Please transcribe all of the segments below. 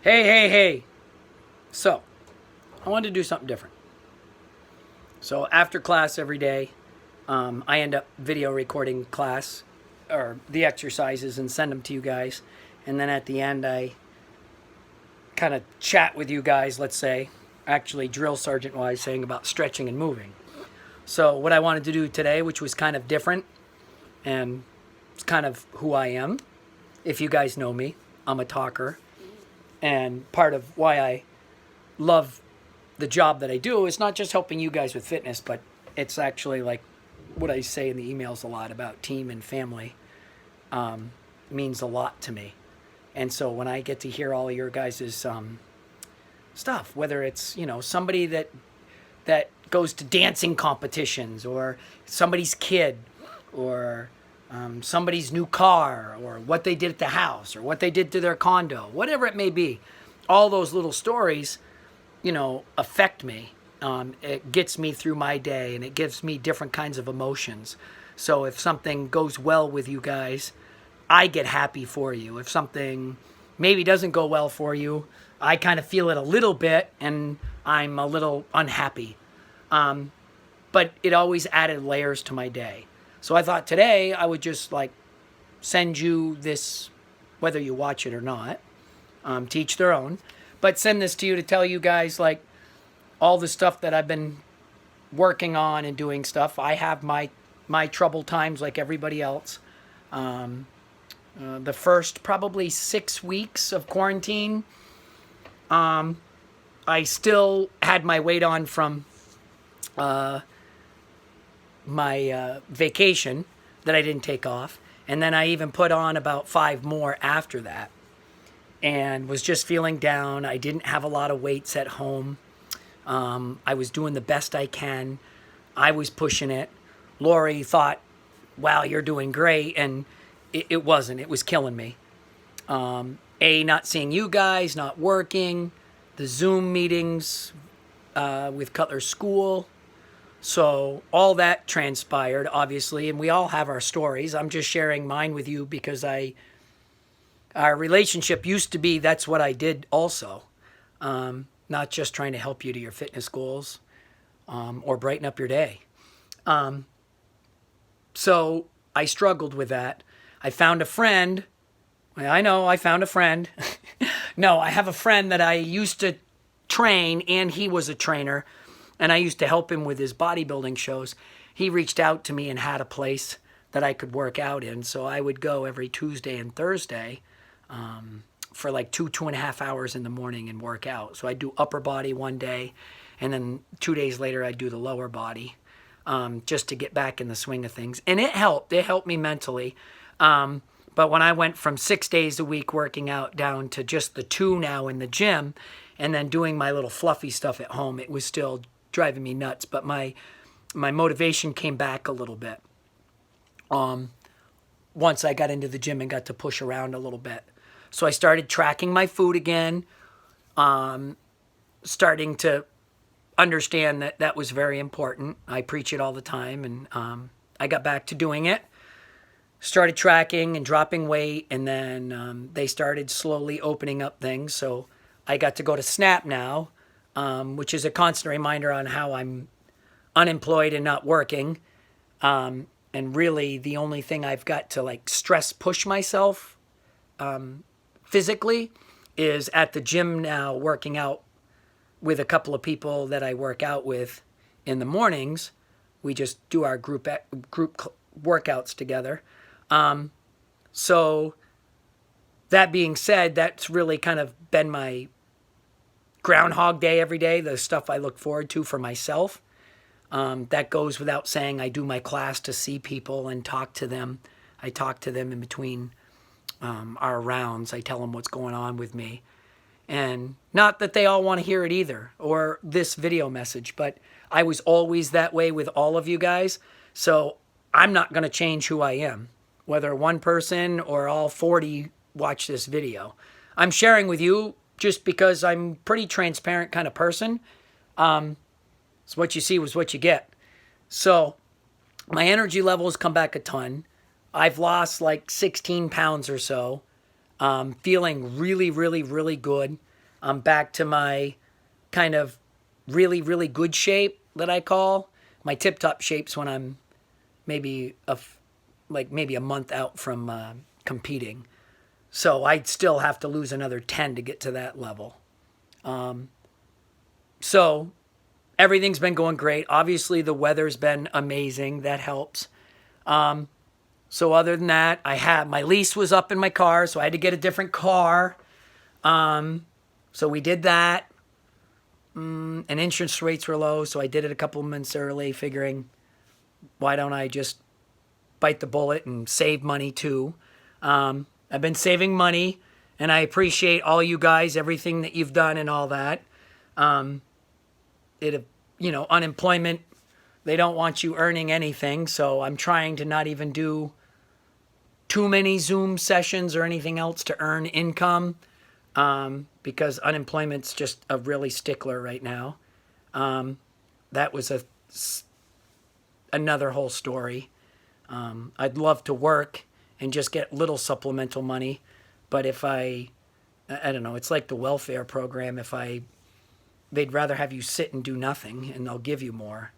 Hey, hey, hey. So, I wanted to do something different. So, after class every day, I end up video recording class or the exercises and send them to you guys. And then at the end, I kind of chat with you guys, let's say, actually, drill sergeant wise, saying about stretching and moving. So, what I wanted to do today, which was kind of different and it's kind of who I am, if you guys know me, I'm a talker. And part of why I love the job that I do is not just helping you guys with fitness, but it's actually like what I say in the emails a lot about team and family means a lot to me. And so when I get to hear all of your guys' stuff, whether it's somebody that goes to dancing competitions or somebody's kid or somebody's new car or what they did at the house or what they did to their condo, whatever it may be, all those little stories affect me. It gets me through my day and it gives me different kinds of emotions. So if something goes well with you guys, I get happy for you. If something maybe doesn't go well for you, I kind of feel it a little bit and I'm a little unhappy. But it always added layers to my day. So I thought today I would just like send you this, whether you watch it or not, teach their own, but send this to you to tell you guys like all the stuff that I've been working on and doing stuff. I have my trouble times like everybody else. The first probably 6 weeks of quarantine, I still had my weight on from my vacation that I didn't take off. And then I even put on about 5 more after that and was just feeling down. I didn't have a lot of weights at home. I was doing the best I can. I was pushing it. Lori thought, wow, you're doing great. And it wasn't. It was killing me. Not seeing you guys, not working, the Zoom meetings with Cutler School. So all that transpired, obviously, and we all have our stories. I'm just sharing mine with you because our relationship used to be that's what I did also. Not just trying to help you to your fitness goals or brighten up your day. So I struggled with that. I found a friend. I know I found a friend. No, I have a friend that I used to train, and he was a trainer, and I used to help him with his bodybuilding shows. He reached out to me and had a place that I could work out in. So I would go every Tuesday and Thursday for like 2.5 hours in the morning and work out. So I'd do upper body one day, and then 2 days later I'd do the lower body just to get back in the swing of things. And it helped. It helped me mentally. But when I went from 6 days a week working out down to just the 2 now in the gym and then doing my little fluffy stuff at home, it was still driving me nuts. But my motivation came back a little bit once I got into the gym and got to push around a little bit. So I started tracking my food again, starting to understand that that was very important. I preach it all the time, and I got back to doing it. Started tracking and dropping weight, and then they started slowly opening up things. So I got to go to SNAP now, which is a constant reminder on how I'm unemployed and not working. And really the only thing I've got to like stress push myself physically is at the gym now, working out with a couple of people that I work out with in the mornings. We just do our group workouts together. So that being said, that's really kind of been my Groundhog Day every day, the stuff I look forward to for myself. That goes without saying. I do my class to see people and talk to them. I talk to them in between our rounds. I tell them what's going on with me. And not that they all want to hear it either, or this video message, but I was always that way with all of you guys. So I'm not going to change who I am, whether one person or all 40 watch this video. I'm sharing with you just because I'm a pretty transparent kind of person. So what you see was what you get. So my energy levels come back a ton. I've lost like 16 pounds or so. Feeling really, really, really good. I'm back to my kind of really, really good shape that I call. My tip-top shape's when I'm maybe maybe a month out from competing. So I'd still have to lose another 10 to get to that level. So everything's been going great. Obviously, the weather's been amazing. That helps. So other than that, my lease was up in my car, so I had to get a different car. So we did that. And interest rates were low, so I did it a couple of months early, figuring, why don't I just bite the bullet and save money too? I've been saving money, and I appreciate all you guys, everything that you've done and all that. Unemployment, they don't want you earning anything, so I'm trying to not even do too many Zoom sessions or anything else to earn income, because unemployment's just a really stickler right now. That was another whole story. I'd love to work and just get little supplemental money, but if I don't know, it's like the welfare program. They'd rather have you sit and do nothing, and they'll give you more.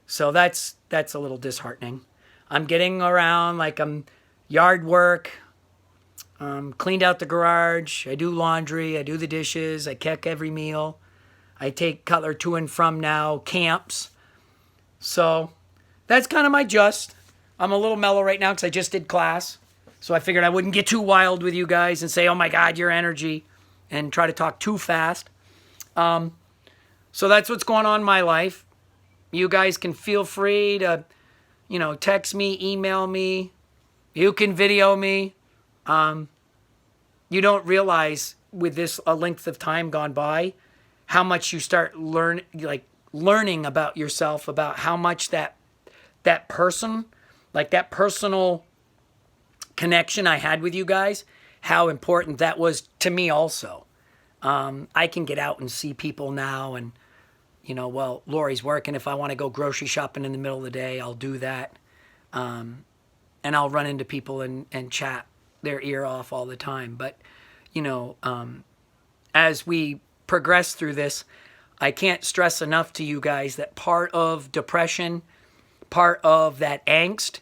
So that's a little disheartening. I'm getting around, like I'm yard work, cleaned out the garage, I do laundry, I do the dishes, I cook every meal. I take Cutler to and from now, camps. So that's kind of my just. I'm a little mellow right now because I just did class. So I figured I wouldn't get too wild with you guys and say, oh my God, your energy, and try to talk too fast. So that's what's going on in my life. You guys can feel free to, text me, email me. You can video me. You don't realize with this a length of time gone by, how much you start learning about yourself, about how much that person, like that personal connection I had with you guys, how important that was to me also. I can get out and see people now, and Lori's working. If I want to go grocery shopping in the middle of the day, I'll do that. And I'll run into people and chat their ear off all the time. But, as we progress through this, I can't stress enough to you guys that part of depression, part of that angst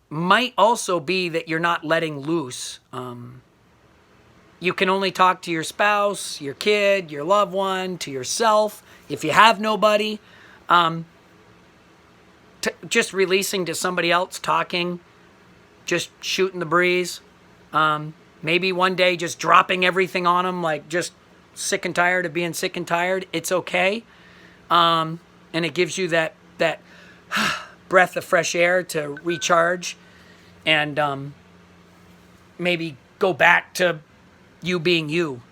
might also be that you're not letting loose. You can only talk to your spouse, your kid, your loved one, to yourself. If you have nobody, just releasing to somebody else, talking, just shooting the breeze. Maybe one day just dropping everything on them, like just sick and tired of being sick and tired. It's okay. And it gives you that breath of fresh air to recharge and maybe go back to you being you.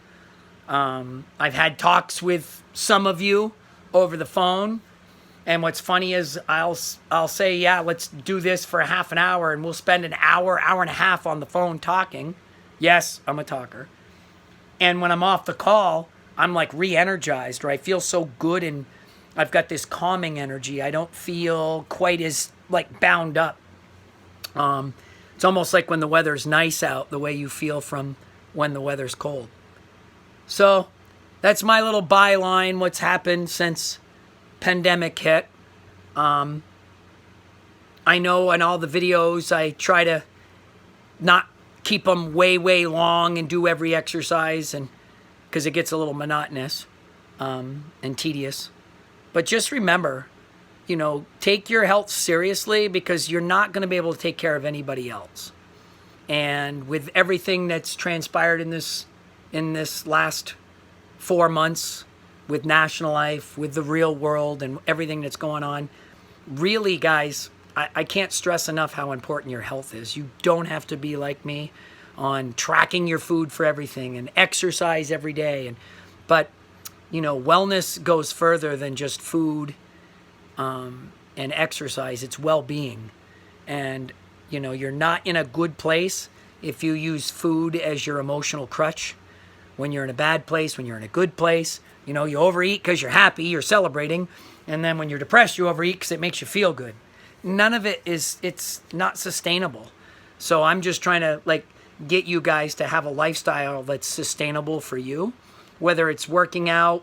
I've had talks with some of you over the phone, and what's funny is I'll say, yeah, let's do this for a half an hour, and we'll spend an hour and a half on the phone talking. Yes, I'm a talker. And when I'm off the call, I'm like re-energized, or I feel so good, and I've got this calming energy. I don't feel quite as like bound up. It's almost like when the weather's nice out, the way you feel from when the weather's cold. So that's my little byline, what's happened since pandemic hit. I know in all the videos I try to not keep them way long and do every exercise, and because it gets a little monotonous and tedious. But just remember, take your health seriously, because you're not going to be able to take care of anybody else. And with everything that's transpired in this last 4 months, with National Life, with the real world, and everything that's going on, really, guys, I can't stress enough how important your health is. You don't have to be like me on tracking your food for everything and exercise every day. But wellness goes further than just food and exercise. It's well-being. And, you're not in a good place if you use food as your emotional crutch. When you're in a bad place, when you're in a good place, you overeat because you're happy, you're celebrating. And then when you're depressed, you overeat because it makes you feel good. None of it's not sustainable. So I'm just trying to get you guys to have a lifestyle that's sustainable for you. whether it's working out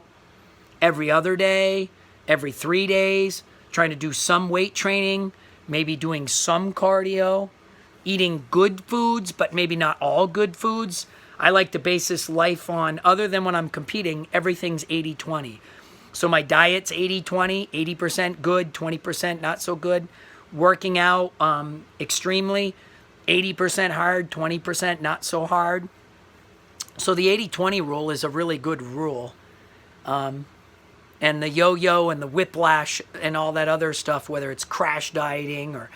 every other day, every 3 days, trying to do some weight training, maybe doing some cardio, eating good foods, but maybe not all good foods. I like to base this life on, other than when I'm competing, everything's 80-20. So my diet's 80-20, 80% good, 20% not so good. Working out extremely, 80% hard, 20% not so hard. So the 80-20 rule is a really good rule. And the yo-yo and the whiplash and all that other stuff, whether it's crash dieting or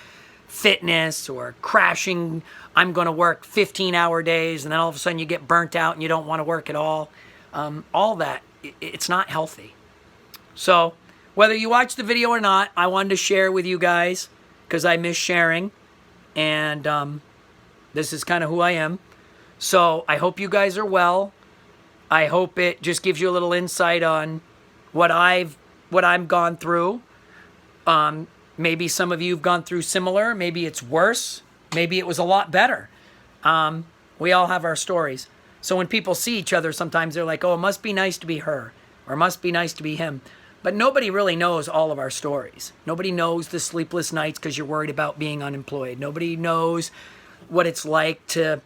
fitness or crashing, I'm going to work 15-hour days, and then all of a sudden you get burnt out and you don't want to work at all that, it's not healthy. So whether you watch the video or not, I wanted to share with you guys because I miss sharing, and this is kind of who I am. So I hope you guys are well. I hope it just gives you a little insight on what I've gone through. Maybe some of you have gone through similar. Maybe it's worse. Maybe it was a lot better. We all have our stories. So when people see each other, sometimes they're like, oh, it must be nice to be her, or it must be nice to be him. But nobody really knows all of our stories. Nobody knows the sleepless nights because you're worried about being unemployed. Nobody knows what it's like to,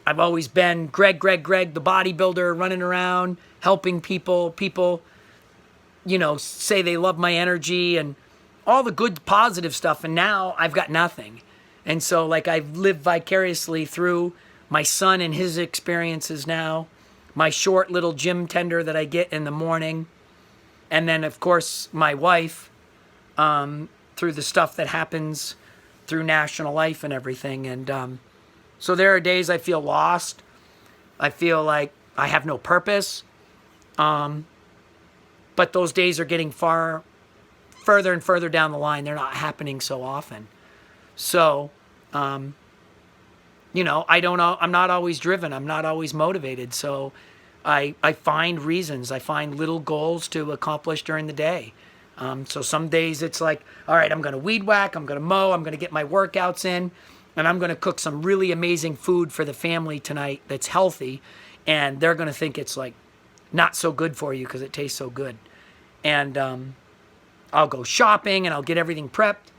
I've always been Greg, the bodybuilder, running around, helping people. People, say they love my energy and all the good, positive stuff. And now I've got nothing. And so, I've lived vicariously through my son and his experiences now, my short little gym tender that I get in the morning. And then, of course, my wife, through the stuff that happens through National Life and everything. And so there are days I feel lost. I feel like I have no purpose. But those days are getting further and further down the line. They're not happening so often. So, I don't know. I'm not always driven. I'm not always motivated. So I find reasons. I find little goals to accomplish during the day. So some days it's like, all right, I'm going to weed whack. I'm going to mow. I'm going to get my workouts in. And I'm going to cook some really amazing food for the family tonight that's healthy. And they're going to think it's not so good for you because it tastes so good. And I'll go shopping and I'll get everything prepped.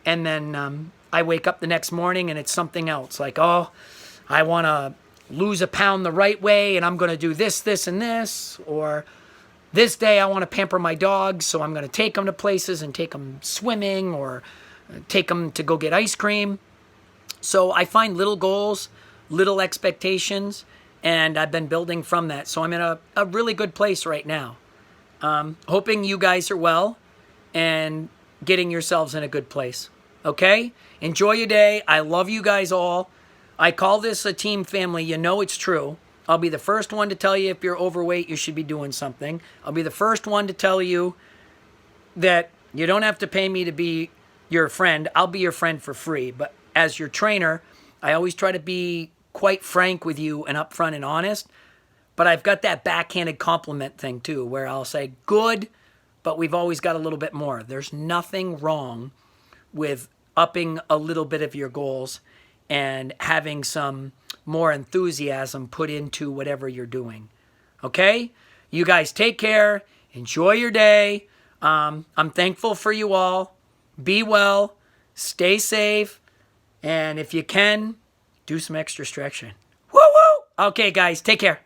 And then I wake up the next morning and it's something else. I want to lose a pound the right way and I'm going to do this, this, and this. Or this day I want to pamper my dogs, so I'm going to take them to places and take them swimming or take them to go get ice cream. So I find little goals, little expectations, and I've been building from that. So I'm in a really good place right now. Hoping you guys are well and getting yourselves in a good place. Okay? Enjoy your day. I love you guys all. I call this a team family. It's true. I'll be the first one to tell you if you're overweight, you should be doing something. I'll be the first one to tell you that you don't have to pay me to be your friend. I'll be your friend for free. But as your trainer, I always try to be quite frank with you and upfront and honest. But I've got that backhanded compliment thing too, where I'll say, good, but we've always got a little bit more. There's nothing wrong with upping a little bit of your goals and having some more enthusiasm put into whatever you're doing. Okay? You guys take care. Enjoy your day. I'm thankful for you all. Be well. Stay safe. And if you can, do some extra stretching. Woo woo! Okay, guys, take care.